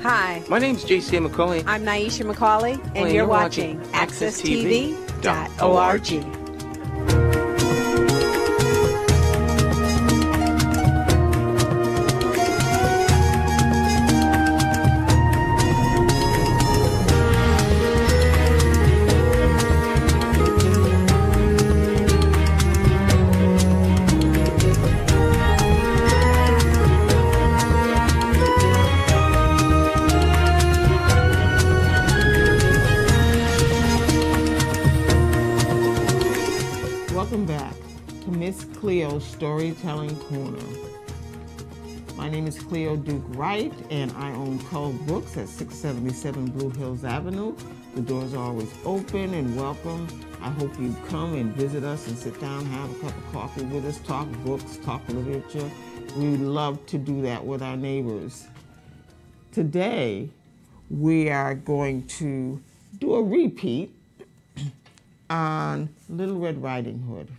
Hi, My name's J.C. McCauley. I'm Naisha McCauley, and you're watching AccessTV.org. Welcome back to Miss Cleo's Storytelling Corner. My name is Cleo Duke Wright, and I own Cove Books at 677 Blue Hills Avenue. The doors are always open and welcome. I hope you come and visit us and sit down, have a cup of coffee with us, talk books, talk literature. We love to do that with our neighbors. Today, we are going to do a repeat on Little Red Riding Hood.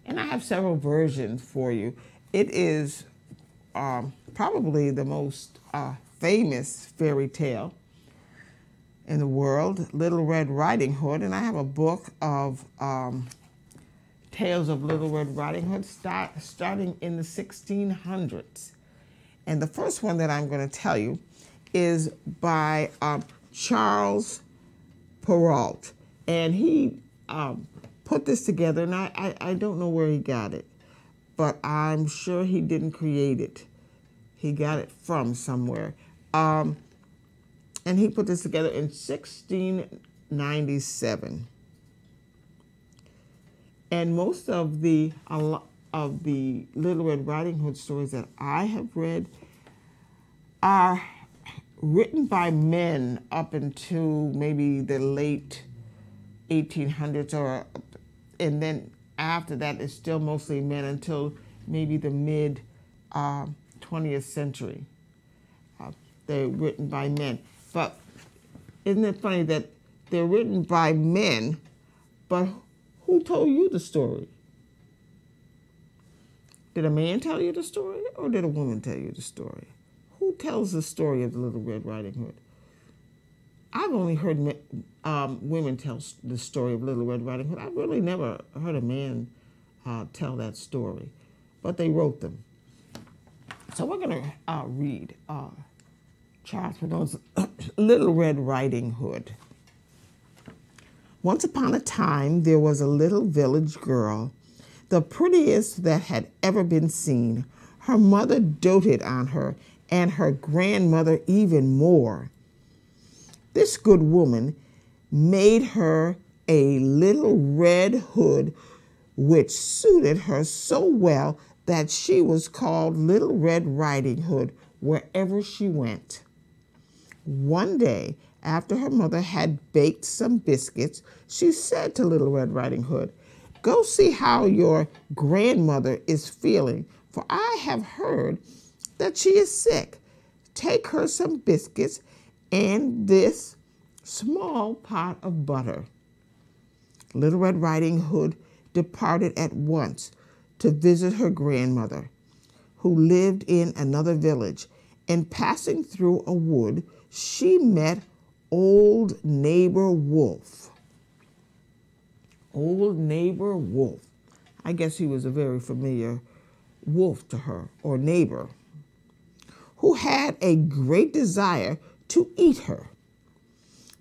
And I have several versions for you. It is probably the most famous fairy tale in the world, Little Red Riding Hood. And I have a book of tales of Little Red Riding Hood starting in the 1600s. And the first one that I'm going to tell you is by Charles Perrault. And he put this together, and I don't know where he got it, but I'm sure he didn't create it. He got it from somewhere. And he put this together in 1697. And most of the Little Red Riding Hood stories that I have read are written by men up into maybe the late 1800s, and then after that it's still mostly men until maybe the mid 20th century. They're written by men. But isn't it funny that they're written by men, but who told you the story? Did a man tell you the story, or did a woman tell you the story? Who tells the story of the Little Red Riding Hood? I've only heard women tell the story of Little Red Riding Hood. I've really never heard a man tell that story, but they wrote them. So we're going to read Charles Perrault's Little Red Riding Hood. Once upon a time, there was a little village girl, the prettiest that had ever been seen. Her mother doted on her, and her grandmother even more. This good woman made her a little red hood which suited her so well that she was called Little Red Riding Hood wherever she went. One day, after her mother had baked some biscuits, she said to Little Red Riding Hood, "Go see how your grandmother is feeling, for I have heard that she is sick. Take her some biscuits and this small pot of butter." Little Red Riding Hood departed at once to visit her grandmother, who lived in another village, and passing through a wood, she met Old Neighbor Wolf. Old Neighbor Wolf. I guess he was a very familiar wolf to her, or neighbor, who had a great desire to eat her.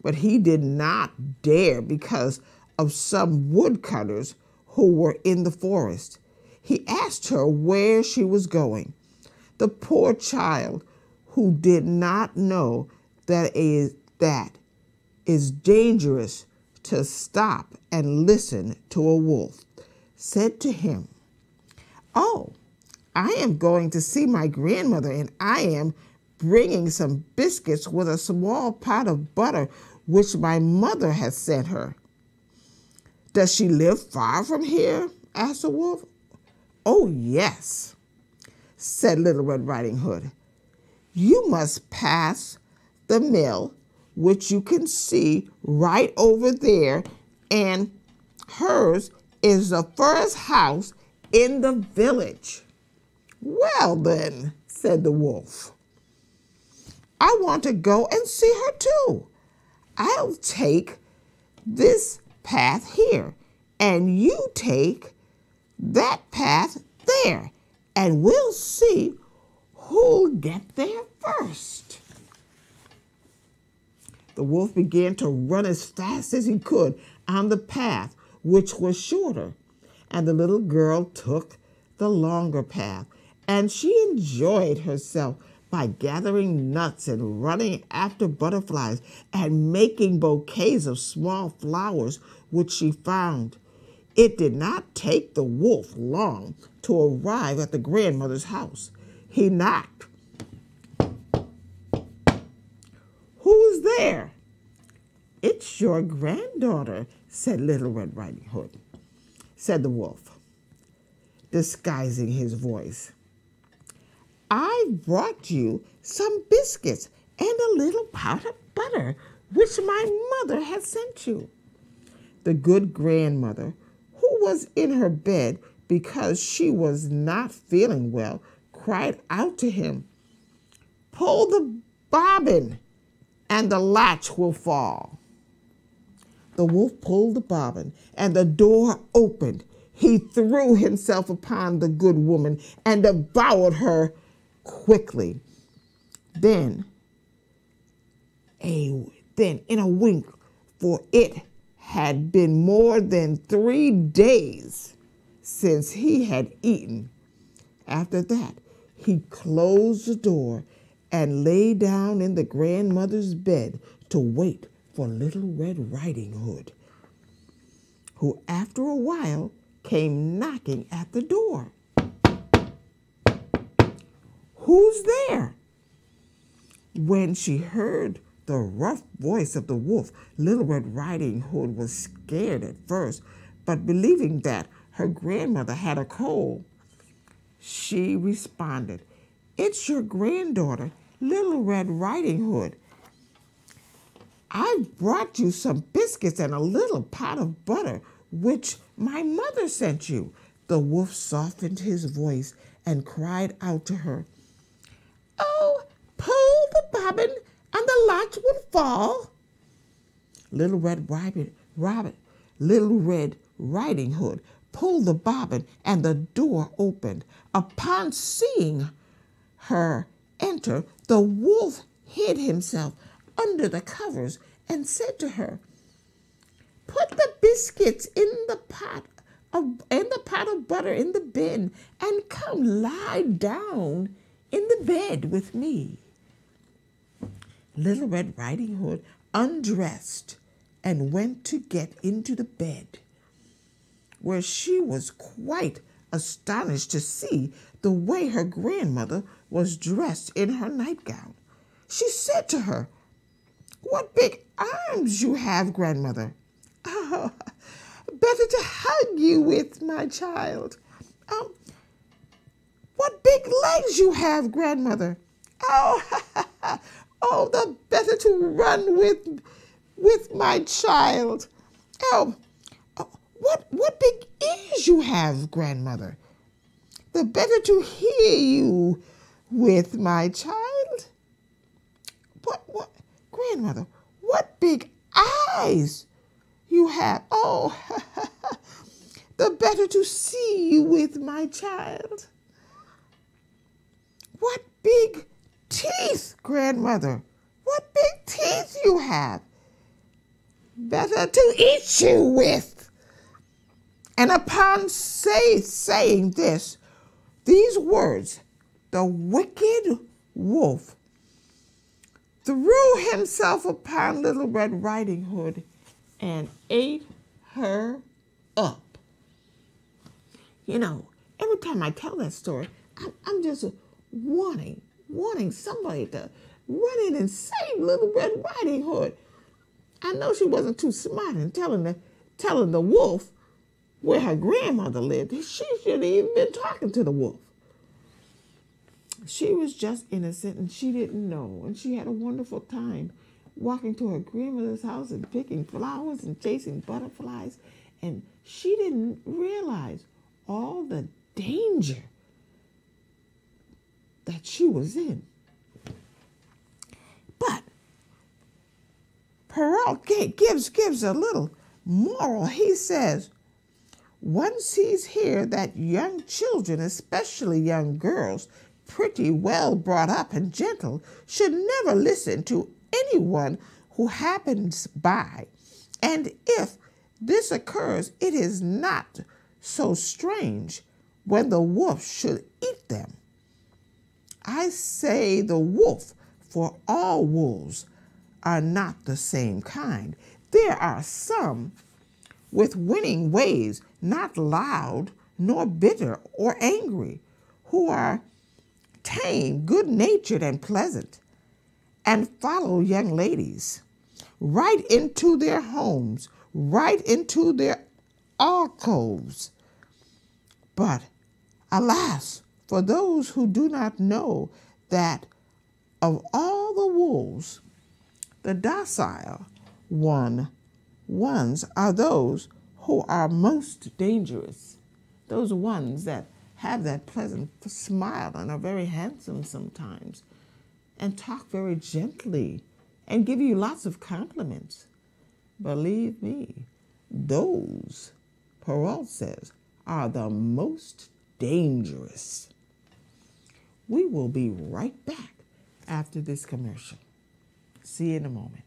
But he did not dare because of some woodcutters who were in the forest. He asked her where she was going. The poor child, who did not know that it is dangerous to stop and listen to a wolf, said to him, "Oh, I am going to see my grandmother, and I am bringing some biscuits with a small pot of butter which my mother has sent her." "Does she live far from here?" asked the wolf. "Oh, yes," said Little Red Riding Hood. "You must pass the mill, which you can see right over there, and hers is the first house in the village." "Well, then," said the wolf, I want to go and see her too. I'll take this path here, and you take that path there, and we'll see who'll get there first. The wolf began to run as fast as he could on the path, which was shorter, and the little girl took the longer path, and she enjoyed herself by gathering nuts and running after butterflies and making bouquets of small flowers which she found. It did not take the wolf long to arrive at the grandmother's house. He knocked. "Who's there?" "It's your granddaughter," said Little Red Riding Hood, said the wolf, disguising his voice. "I brought you some biscuits and a little pot of butter, which my mother has sent you." The good grandmother, who was in her bed because she was not feeling well, cried out to him, "Pull the bobbin, and the latch will fall." The wolf pulled the bobbin, and the door opened. He threw himself upon the good woman and devoured her quickly. Then in a wink, for it had been more than 3 days since he had eaten. After that, he closed the door and lay down in the grandmother's bed to wait for Little Red Riding Hood, who after a while came knocking at the door. "Who's there?" When she heard the rough voice of the wolf, Little Red Riding Hood was scared at first, but believing that her grandmother had a cold, she responded, "It's your granddaughter, Little Red Riding Hood. I brought you some biscuits and a little pot of butter, which my mother sent you." The wolf softened his voice and cried out to her, "Oh, pull the bobbin and the latch will fall." Little Red Riding Hood pulled the bobbin and the door opened. Upon seeing her enter, the wolf hid himself under the covers and said to her, "Put the biscuits in the pot of butter in the bin and come lie down in the bed with me." Little Red Riding Hood undressed and went to get into the bed, where she was quite astonished to see the way her grandmother was dressed in her nightgown. She said to her, "What big arms you have, grandmother." "Oh, better to hug you with, my child." "What big legs you have, grandmother." "Oh, oh, the better to run with my child." "Oh, what big ears you have, grandmother." "The better to hear you with, my child." What, grandmother, what big eyes you have." "Oh, the better to see you with, my child." "What big teeth, grandmother. What big teeth you have." "Better to eat you with." And upon saying these words, the wicked wolf threw himself upon Little Red Riding Hood and ate her up. You know, every time I tell that story, I'm just wanting somebody to run in and save Little Red Riding Hood. I know she wasn't too smart in telling the wolf where her grandmother lived. She shouldn't even been talking to the wolf. She was just innocent and she didn't know. And she had a wonderful time walking to her grandmother's house and picking flowers and chasing butterflies. And she didn't realize all the danger that she was in. Perrault gives a little moral. He says, one sees here that young children, especially young girls, pretty well brought up and gentle, should never listen to anyone who happens by. And if this occurs, it is not so strange when the wolf should eat them. I say the wolf, for all wolves are not the same kind. There are some with winning ways, not loud, nor bitter or angry, who are tame, good-natured, and pleasant, and follow young ladies right into their homes, right into their alcoves. But alas, for those who do not know that of all the wolves, the docile ones are those who are most dangerous, those ones that have that pleasant smile and are very handsome sometimes and talk very gently and give you lots of compliments. Believe me, those, Perrault says, are the most dangerous. We will be right back after this commercial. See you in a moment.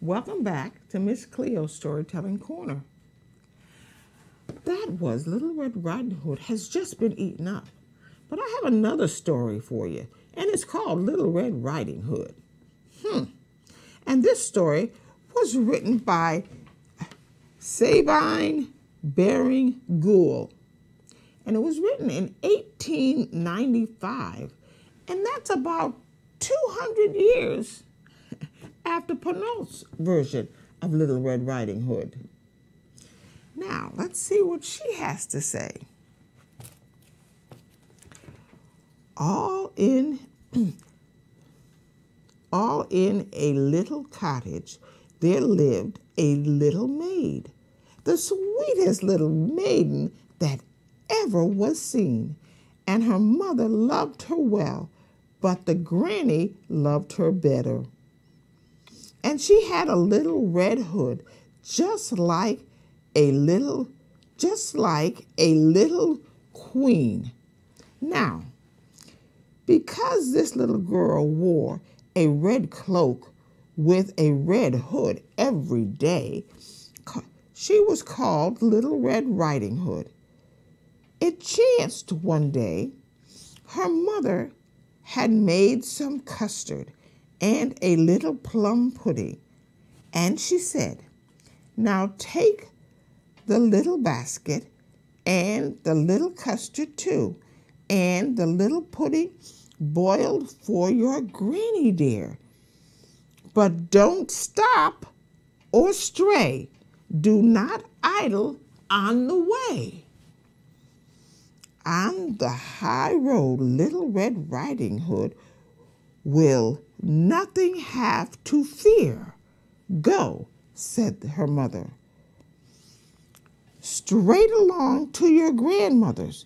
Welcome back to Miss Cleo Storytelling Corner. That was Little Red Riding Hood has just been eaten up. But I have another story for you, and it's called Little Red Riding Hood. And this story was written by Sabine Baring Gould. And it was written in 1895. And that's about 200 years after Perrault's version of Little Red Riding Hood. Now, let's see what she has to say. All in a little cottage there lived a little maid, the sweetest little maiden that ever was seen. And her mother loved her well, but the granny loved her better. And she had a little red hood, just like a little queen. Now, because this little girl wore a red cloak with a red hood every day, she was called Little Red Riding Hood. It chanced one day her mother had made some custard and a little plum pudding, and she said, "Now take the little basket and the little custard too, and the little pudding boiled for your granny dear. But don't stop or stray. Do not idle on the way." On the high road, Little Red Riding Hood will nothing have to fear. Go, said her mother, straight along to your grandmother's.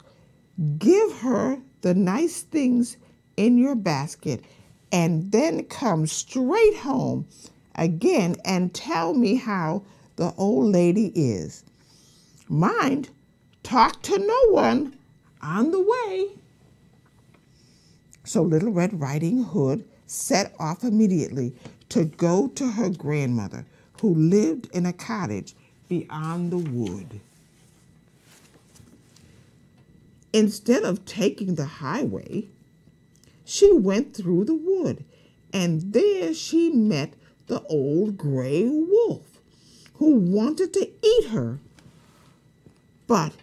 Give her the nice things in your basket, and then come straight home again and tell me how the old lady is. Mind, talk to no one on the way. So Little Red Riding Hood set off immediately to go to her grandmother, who lived in a cottage beyond the wood. Instead of taking the highway, she went through the wood, and there she met the old gray wolf, who wanted to eat her. But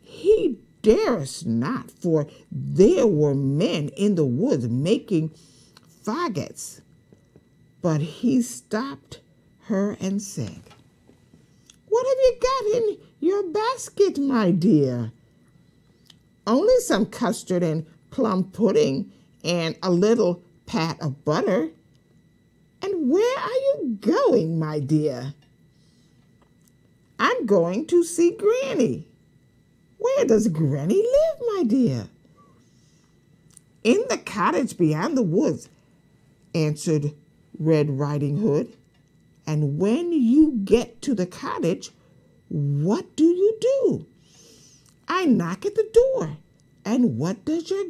he durst not, for there were men in the woods making faggots. But he stopped her and said, "What have you got in your basket, my dear?" "Only some custard and plum pudding and a little pat of butter." "And where are you going, my dear?" "I'm going to see Granny." "Where does Granny live, my dear?" "In the cottage beyond the woods," answered Red Riding Hood. "And when you get to the cottage, what do you do?" "I knock at the door." "And what does your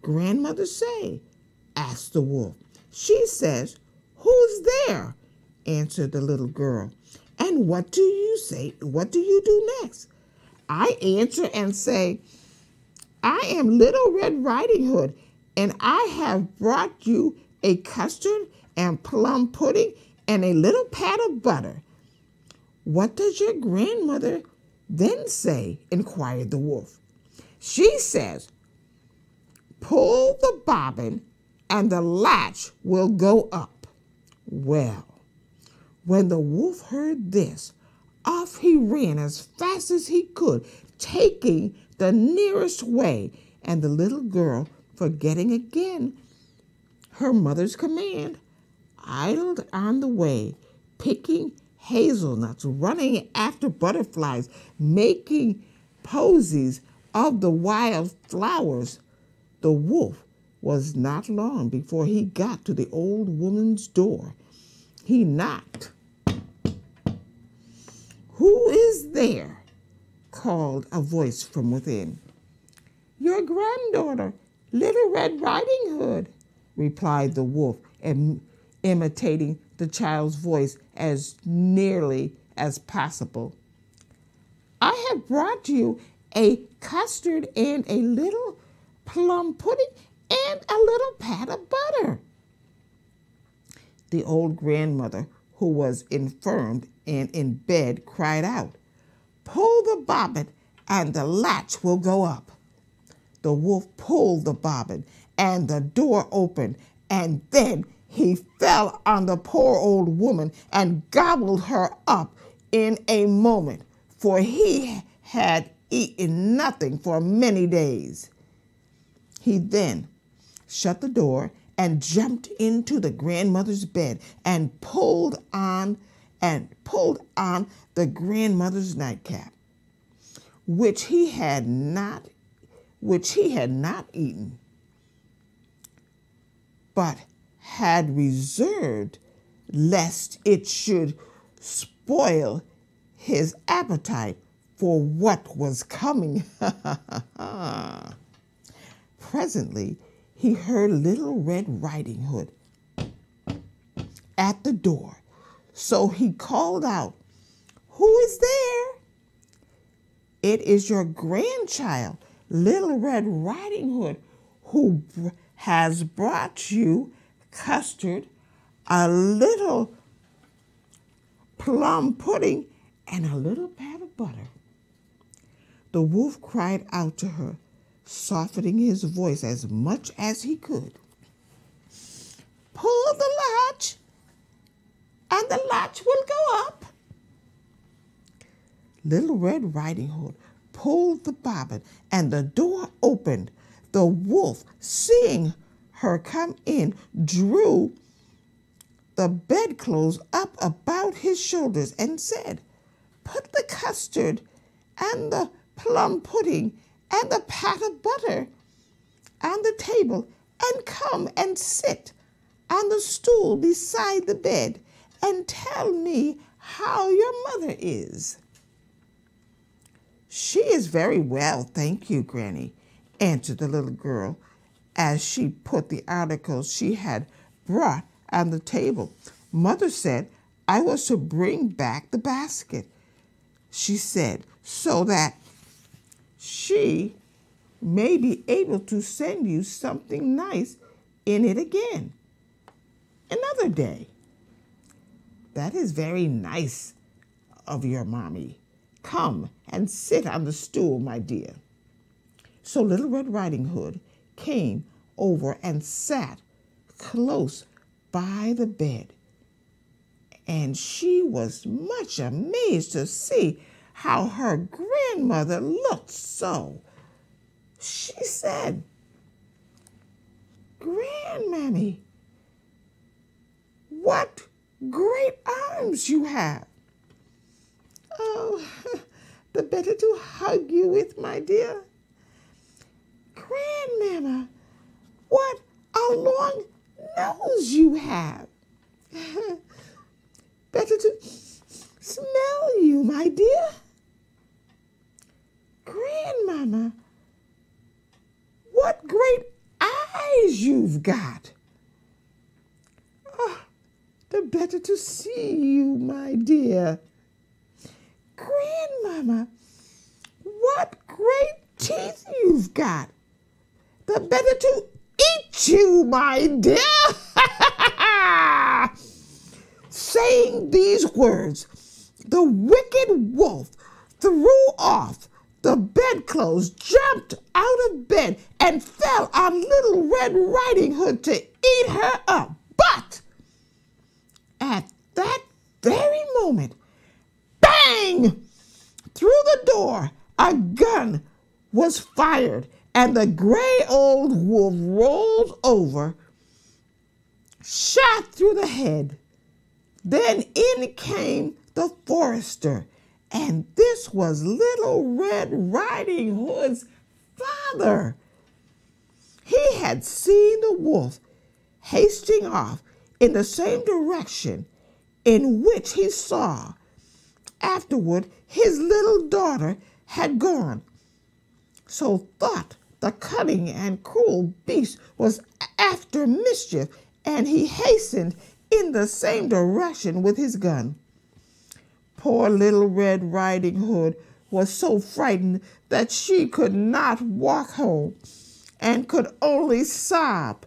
grandmother say?" asked the wolf. "She says, 'Who's there?'" answered the little girl. "And what do you say? What do you do next?" "I answer and say, 'I am Little Red Riding Hood, and I have brought you a custard and plum pudding and a little pat of butter.'" "What does your grandmother then say?" inquired the wolf. "She says, 'Pull the bobbin and the latch will go up.'" Well, when the wolf heard this, off he ran as fast as he could, taking the nearest way, and the little girl, forgetting again her mother's command, idled on the way, picking hazelnuts, running after butterflies, making posies of the wild flowers. The wolf was not long before he got to the old woman's door. He knocked. "Who is there?" called a voice from within. "Your granddaughter, Little Red Riding Hood," replied the wolf, imitating the child's voice as nearly as possible. "I have brought you a custard and a little plum pudding and a little pat of butter." The old grandmother, who was infirm and in bed, cried out, "Pull the bobbin and the latch will go up." The wolf pulled the bobbin and the door opened, and then he fell on the poor old woman and gobbled her up in a moment, for he had eaten nothing for many days. He then shut the door and jumped into the grandmother's bed and pulled on the grandmother's nightcap, which he had not eaten, but had reserved lest it should spoil his appetite for what was coming. Presently, he heard Little Red Riding Hood at the door, so he called out, "Who is there?" "It is your grandchild, Little Red Riding Hood, who has brought you custard, a little plum pudding, and a little pat of butter." The wolf cried out to her, softening his voice as much as he could, "Pull the latch, and the latch will go up." Little Red Riding Hood pulled the bobbin, and the door opened. The wolf, seeing her come in, drew the bedclothes up about his shoulders and said, "Put the custard and the plum pudding and the pat of butter on the table, and come and sit on the stool beside the bed and tell me how your mother is." "She is very well, thank you, Granny," answered the little girl as she put the articles she had brought on the table. "Mother said I was to bring back the basket," she said, "so that she may be able to send you something nice in it again another day." "That is very nice of your mommy. Come and sit on the stool, my dear." So Little Red Riding Hood came over and sat close by the bed, and she was much amazed to see how her grandmother looked so. She said, "Grandmammy, what great arms you have." "Oh, the better to hug you with, my dear." "Grandmamma, what a long nose you have." "Better to smell you, my dear." "Grandmamma, what great eyes you've got." "Oh, the better to see you, my dear." "Grandmamma, what great teeth you've got." "The better to eat you, my dear." Saying these words, the wicked wolf threw off the bedclothes, jumped out of bed, and fell on Little Red Riding Hood to eat her up. But at that very moment, bang! Through the door, a gun was fired, and the gray old wolf rolled over, shot through the head. Then in came the forester, and this was Little Red Riding Hood's father. He had seen the wolf hasting off in the same direction in which he saw afterward his little daughter had gone, so thought the cunning and cruel beast was after mischief, and he hastened in the same direction with his gun. Poor Little Red Riding Hood was so frightened that she could not walk home, and could only sob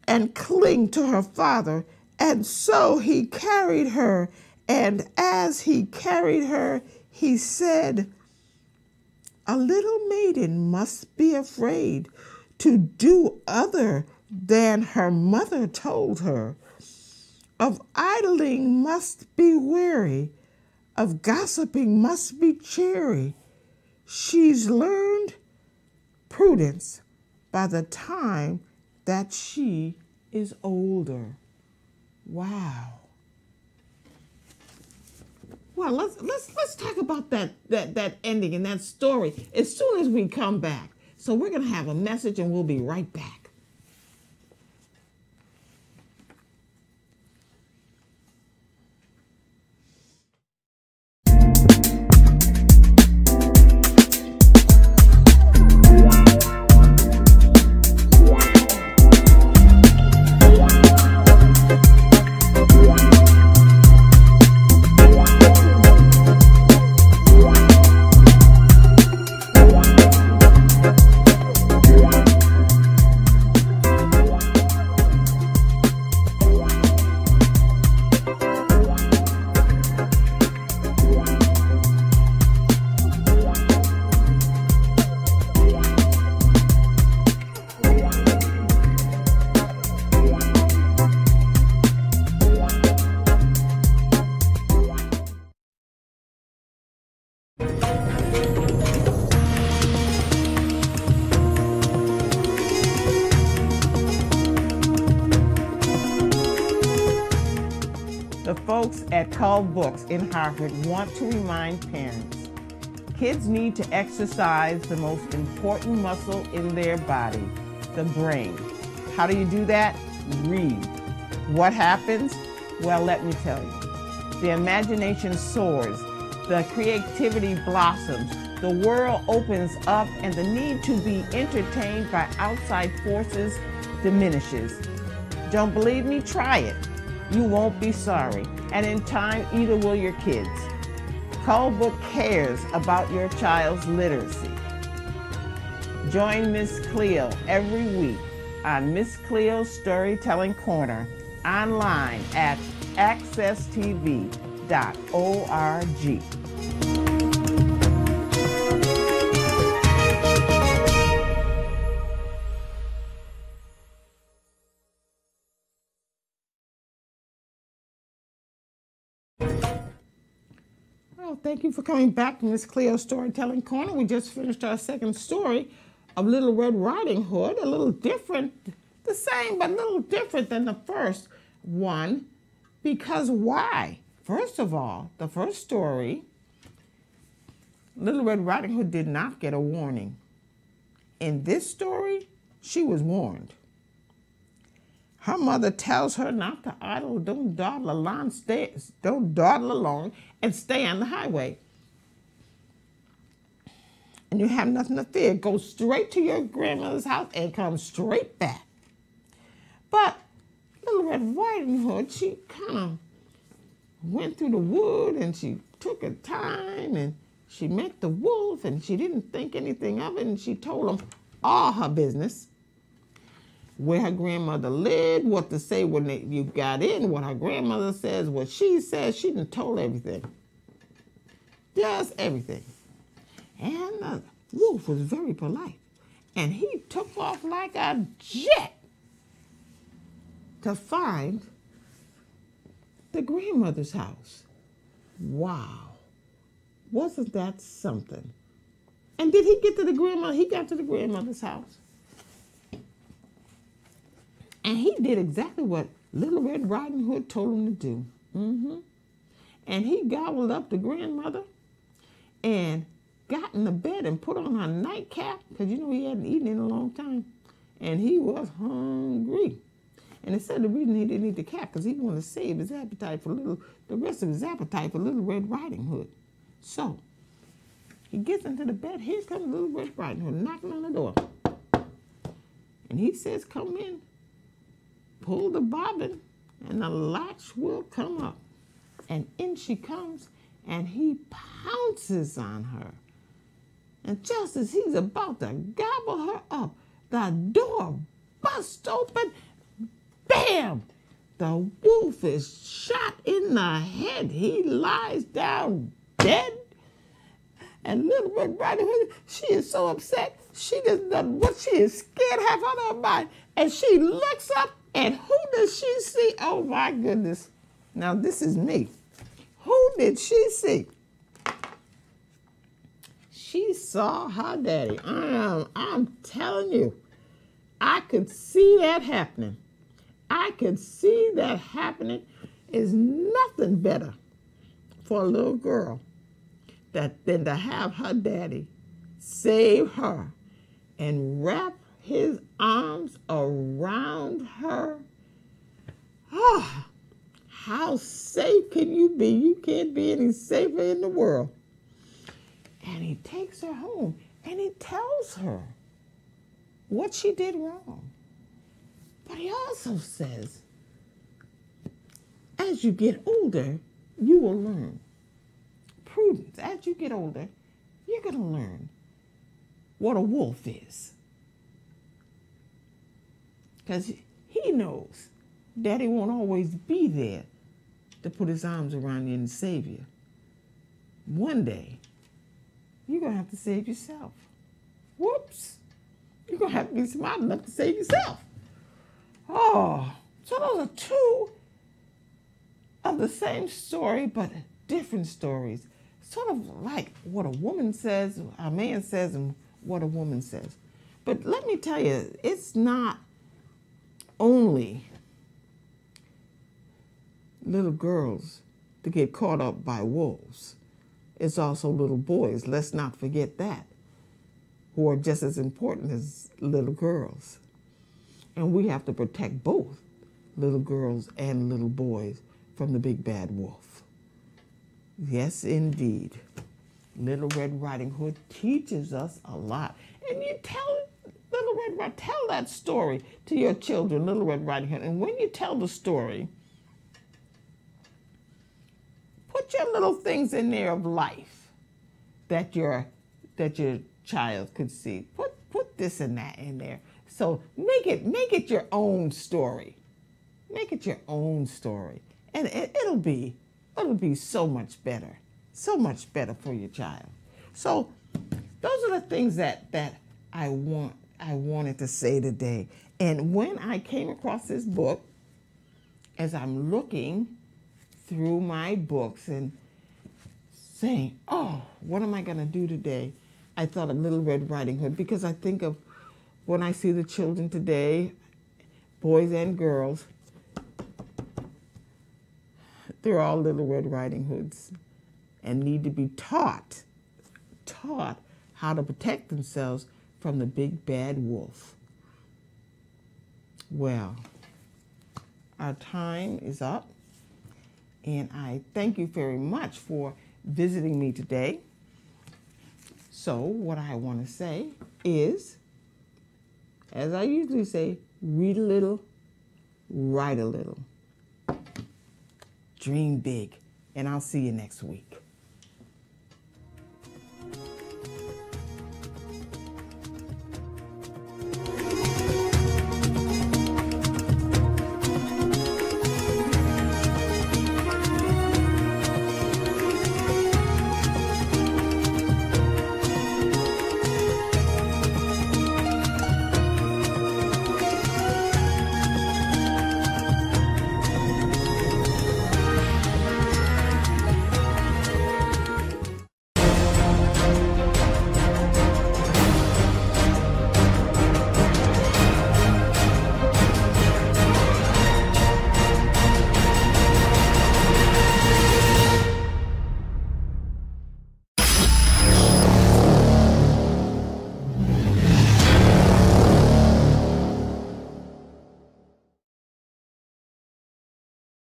and cling to her father. And so he carried her, and as he carried her, he said, "A little maiden must be afraid to do other than her mother told her. Of idling must be weary, of gossiping must be chary. She's learned prudence by the time that she is older." Wow. Well, let's talk about that ending and that story as soon as we come back. So we're going to have a message, and we'll be right back. folks at Cull Books in Hartford want to remind parents, kids need to exercise the most important muscle in their body, the brain. How do you do that? Read. What happens? Well, let me tell you. The imagination soars, the creativity blossoms, the world opens up, and the need to be entertained by outside forces diminishes. Don't believe me? Try it. You won't be sorry. And in time, either will your kids. Cull Book cares about your child's literacy. Join Miss Cleo every week on Miss Cleo's Storytelling Corner online at accesstv.org. Well, thank you for coming back to Miss Cleo's Storytelling Corner. We just finished our second story of Little Red Riding Hood, a little different, the same, but a little different than the first one. Because why? First of all, the first story, Little Red Riding Hood did not get a warning. In this story, she was warned. Her mother tells her not to idle, don't dawdle along, and stay on the highway. And you have nothing to fear. Go straight to your grandmother's house and come straight back. But Little Red Riding Hood, she kind of went through the wood and she took her time and she met the wolf and she didn't think anything of it and she told him all her business. Where her grandmother lived, what to say when you got in, what her grandmother says, what she says. She done told everything. Just everything. And the wolf was very polite. And he took off like a jet to find the grandmother's house. Wow. Wasn't that something? And did he get to the grandmother? He got to the grandmother's house. And he did exactly what Little Red Riding Hood told him to do. And he gobbled up the grandmother and got in the bed and put on her nightcap, because you know he hadn't eaten in a long time. And he was hungry. And it said the reason he didn't eat the cap because he wanted to save his appetite for the rest of his appetite for Little Red Riding Hood. So he gets into the bed. Here comes Little Red Riding Hood knocking on the door. And he says, come in. Pull the bobbin and the latch will come up. And in she comes and he pounces on her. And just as he's about to gobble her up, the door busts open. Bam! The wolf is shot in the head. He lies down dead. And Little Red Riding Hood, she is so upset. She doesn't know what she is scared half out of her mind. And she looks up. And who does she see? Oh, my goodness. Now, this is me. Who did she see? She saw her daddy. I'm telling you, I could see that happening. I could see that happening. Is nothing better for a little girl than to have her daddy save her and wrap his arms around her. Oh, how safe can you be? You can't be any safer in the world. And he takes her home and he tells her what she did wrong. But he also says, as you get older, you will learn. Prudence. As you get older, you're going to learn what a wolf is. Because he knows Daddy won't always be there to put his arms around you and save you. One day, you're going to have to save yourself. Whoops. You're going to have to be smart enough to save yourself. Oh, so those are two of the same story, but different stories. Sort of like what a woman says, a man says, and what a woman says. But let me tell you, it's not only little girls to get caught up by wolves. It's also little boys, let's not forget that, who are just as important as little girls. And we have to protect both little girls and little boys from the big bad wolf. Yes, indeed. Little Red Riding Hood teaches us a lot. And you tell tell that story to your children, Little Red Riding Hood. And when you tell the story, put your little things in there of life that your child could see. Put this and that in there. So make it your own story. Make it your own story. And it'll be so much better. So much better for your child. So those are the things that I wanted to say today. And when I came across this book, as I'm looking through my books and saying, oh, what am I going to do today? I thought of Little Red Riding Hood, because I think of when I see the children today, boys and girls, they're all Little Red Riding Hoods and need to be taught how to protect themselves from the big bad wolf. Well, our time is up, and I thank you very much for visiting me today. So what I want to say is, as I usually say, read a little, write a little, dream big, and I'll see you next week.